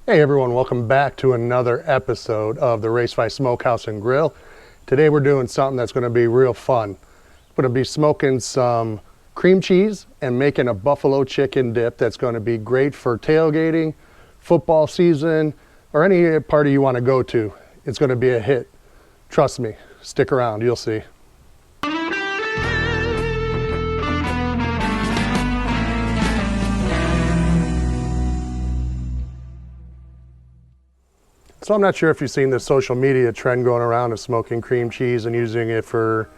Hey everyone, welcome back to another episode of the Race5 Smokehouse and Grill. Today we're doing something that's going to be real fun. We're going to be smoking some cream cheese and making a buffalo chicken dip that's going to be great for tailgating, football season, or any party you want to go to. It's going to be a hit. Trust me, stick around, you'll see. So I'm not sure if you've seen the social media trend going around of smoking cream cheese and using it for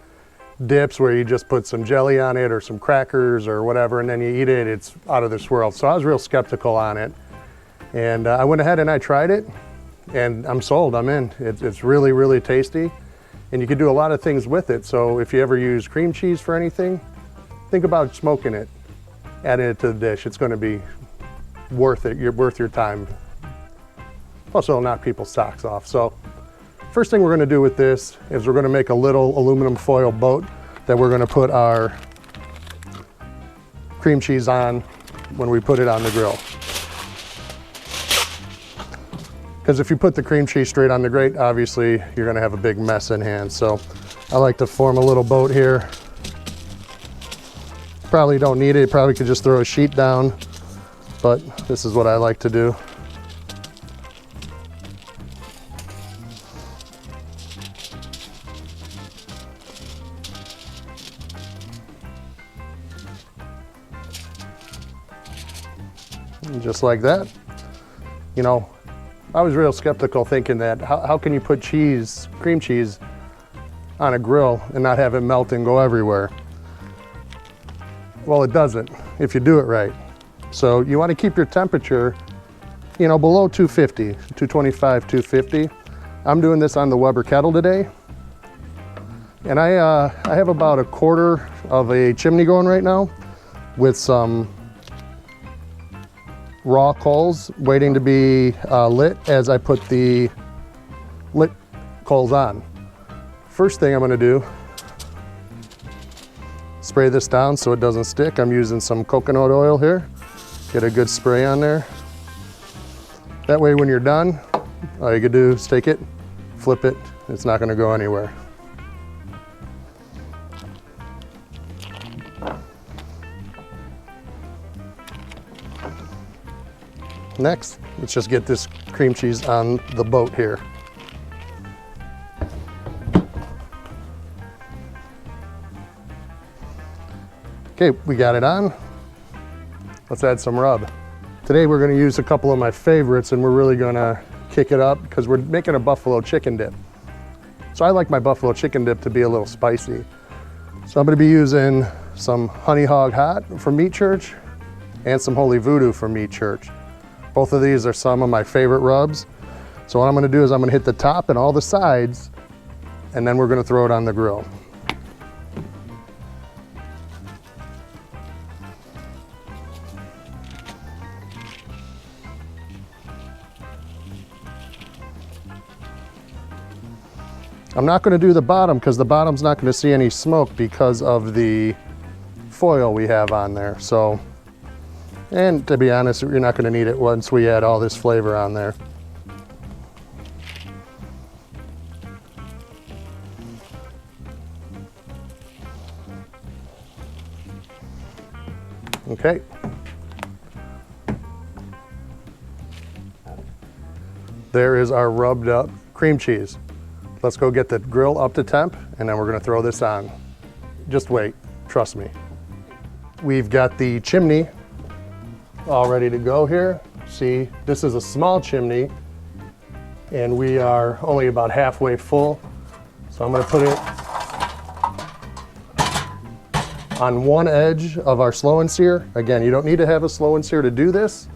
dips where you just put some jelly on it or some crackers or whatever and then you eat it. It's out of this world. So I was real skeptical on it. And I went ahead and I tried it and I'm sold, I'm in. It's really, really tasty and you can do a lot of things with it. So if you ever use cream cheese for anything, think about smoking it, adding it to the dish. It's going to be worth it. You're worth your time. Plus it'll knock people's socks off. So first thing we're going to do with this is we're going to make a little aluminum foil boat that we're going to put our cream cheese on when we put it on the grill. Because if you put the cream cheese straight on the grate, obviously you're going to have a big mess in hand. So I like to form a little boat here. Probably don't need it. You probably could just throw a sheet down, but this is what I like to do. Just like that. You know, I was real skeptical thinking that how can you put cheese, cream cheese on a grill and not have it melt and go everywhere? Well, it doesn't if you do it right. So you want to keep your temperature, you know, below 250, 225, 250. I'm doing this on the Weber Kettle today. And I have about a quarter of a chimney going right now with some raw coals waiting to be lit as I put the lit coals on. First thing I'm going to do, spray this down so it doesn't stick. I'm using some coconut oil here. Get a good spray on there. That way when you're done, all you can do is take it, flip it, it's not going to go anywhere. Next, let's just get this cream cheese on the boat here. Okay, we got it on. Let's add some rub. Today we're going to use a couple of my favorites and we're really going to kick it up because we're making a buffalo chicken dip. So I like my buffalo chicken dip to be a little spicy. So I'm going to be using some Honey Hog Hot from Meat Church and some Holy Voodoo from Meat Church. Both of these are some of my favorite rubs. So what I'm going to do is I'm going to hit the top and all the sides, and then we're going to throw it on the grill. I'm not going to do the bottom because the bottom's not going to see any smoke because of the foil we have on there. So. And to be honest, you're not going to need it once we add all this flavor on there. Okay. There is our rubbed up cream cheese. Let's go get the grill up to temp and then we're going to throw this on. Just wait, trust me. We've got the chimney all ready to go here. See, this is a small chimney and we are only about halfway full. So I'm going to put it on one edge of our Slow N Sear. Again, you don't need to have a Slow N Sear to do this.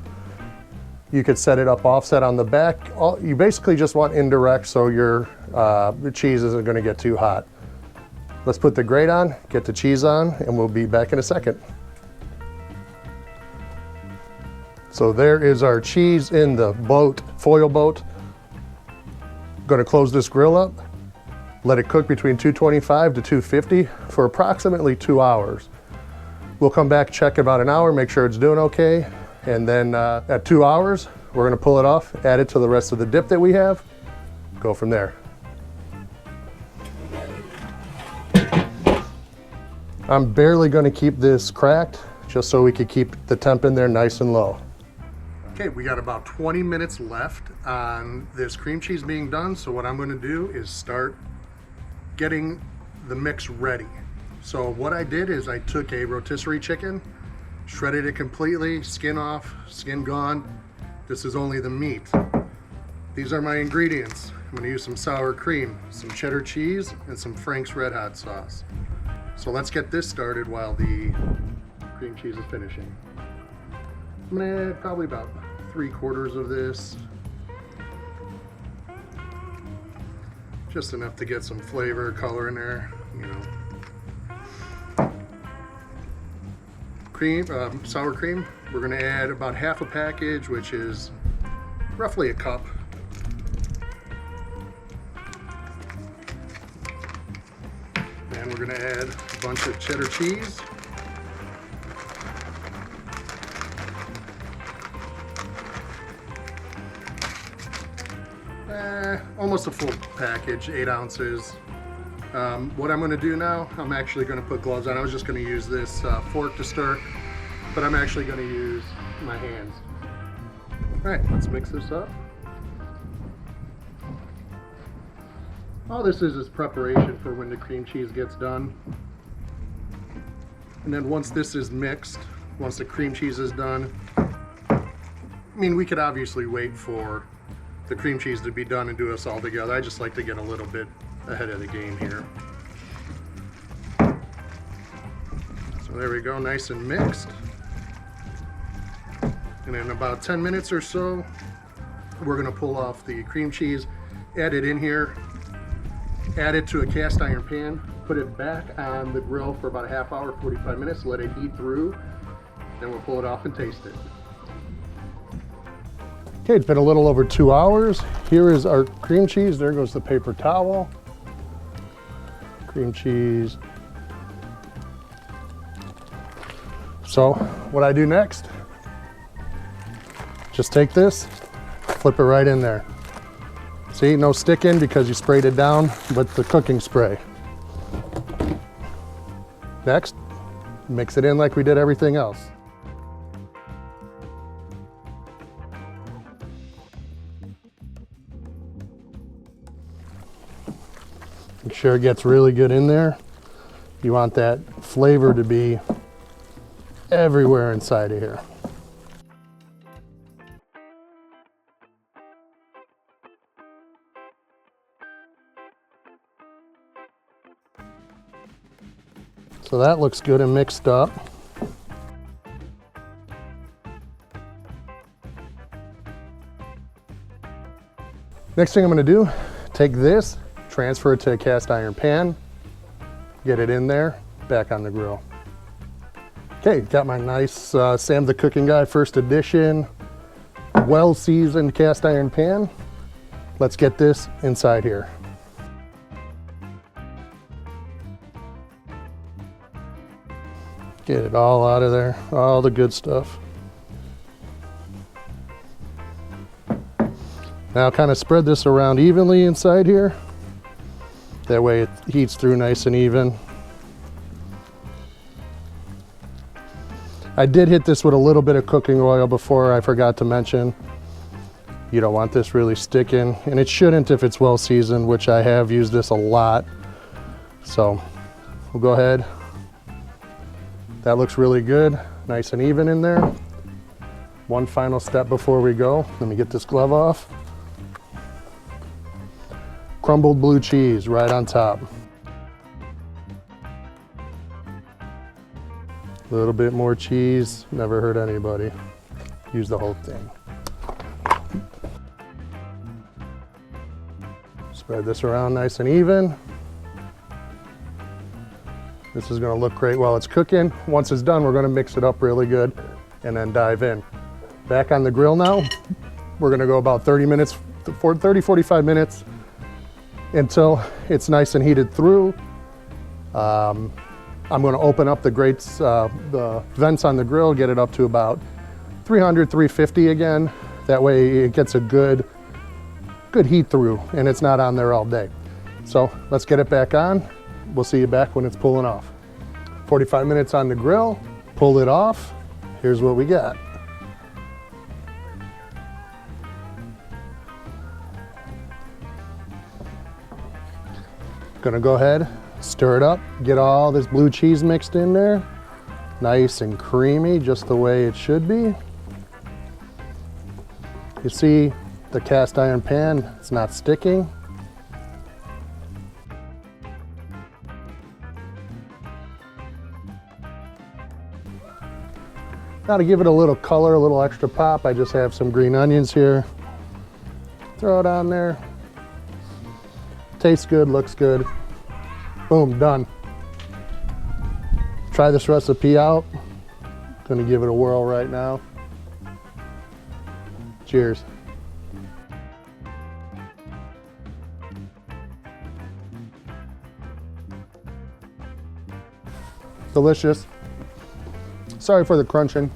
You could set it up offset on the back. You basically just want indirect so your cheese isn't going to get too hot. Let's put the grate on, get the cheese on, and we'll be back in a second. So there is our cheese in the boat, foil boat. Going to close this grill up, let it cook between 225 to 250 for approximately 2 hours. We'll come back, check about an hour, make sure it's doing okay, and then at 2 hours, We're gonna pull it off, add it to the rest of the dip that we have, go from there. I'm barely gonna keep this cracked just so we could keep the temp in there nice and low. Okay, we got about 20 minutes left on this cream cheese being done. So what I'm gonna do is start getting the mix ready. So what I did is I took a rotisserie chicken, shredded it completely, skin off, skin gone. This is only the meat. These are my ingredients. I'm gonna use some sour cream, some cheddar cheese, and some Frank's Red Hot sauce. So let's get this started while the cream cheese is finishing. I'm gonna add probably about 3/4 of this. Just enough to get some flavor, color in there, you know. Cream, sour cream, we're gonna add about half a package, which is roughly a cup. And we're gonna add a bunch of cheddar cheese. Almost a full package, 8 ounces. What I'm gonna do now, I'm actually gonna put gloves on. I was just gonna use this fork to stir, but I'm actually gonna use my hands. All right, let's mix this up. All this is preparation for when the cream cheese gets done. And then once this is mixed, once the cream cheese is done, I mean, we could obviously wait for the cream cheese to be done and do us all together. I just like to get a little bit ahead of the game here. So there we go, nice and mixed. And in about 10 minutes or so, we're gonna pull off the cream cheese, add it in here, add it to a cast iron pan, put it back on the grill for about a half hour, 45 minutes, let it heat through, then we'll pull it off and taste it. Okay, it's been a little over 2 hours. Here is our cream cheese. There goes the paper towel. Cream cheese. So what I do next, just take this, flip it right in there. See, no sticking because you sprayed it down with the cooking spray. Next, mix it in like we did everything else. Make sure it gets really good in there. You want that flavor to be everywhere inside of here. So that looks good and mixed up. Next thing I'm going to do, take this, transfer it to a cast iron pan, get it in there, back on the grill. Okay, got my nice Sam the Cooking Guy first edition, well-seasoned cast iron pan. Let's get this inside here. Get it all out of there, all the good stuff. Now kind of spread this around evenly inside here. That way it heats through nice and even. I did hit this with a little bit of cooking oil before, I forgot to mention. You don't want this really sticking, and it shouldn't if it's well seasoned, which I have used this a lot. So we'll go ahead. That looks really good, nice and even in there. One final step before we go. Let me get this glove off. Crumbled blue cheese right on top. A little bit more cheese, never hurt anybody. Use the whole thing. Spread this around nice and even. This is gonna look great while it's cooking. Once it's done, we're gonna mix it up really good and then dive in. Back on the grill now. We're gonna go about 30-45 minutes until it's nice and heated through. I'm gonna open up the grates, the vents on the grill, get it up to about 300, 350 again, That way it gets a good heat through and it's not on there all day. So let's get it back on. We'll see you back when it's pulling off. 45 minutes on the grill, pulled it off. Here's what we got. Gonna go ahead, stir it up, get all this blue cheese mixed in there. Nice and creamy, just the way it should be. You see the cast iron pan, it's not sticking. Now to give it a little color, a little extra pop, I just have some green onions here. Throw it on there. Tastes good, looks good. Boom, done. Try this recipe out. Gonna give it a whirl right now. Cheers. Delicious. Sorry for the crunching.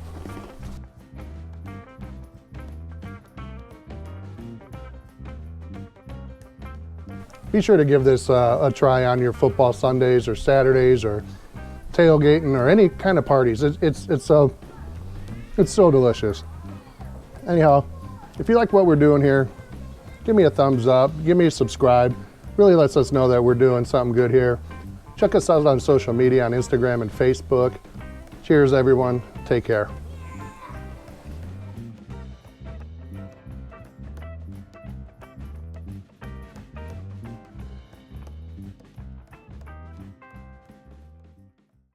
Be sure to give this a try on your football Sundays or Saturdays or tailgating or any kind of parties. It's so delicious. Anyhow, if you like what we're doing here, give me a thumbs up, give me a subscribe. Really lets us know that we're doing something good here. Check us out on social media on Instagram and Facebook. Cheers, everyone. Take care.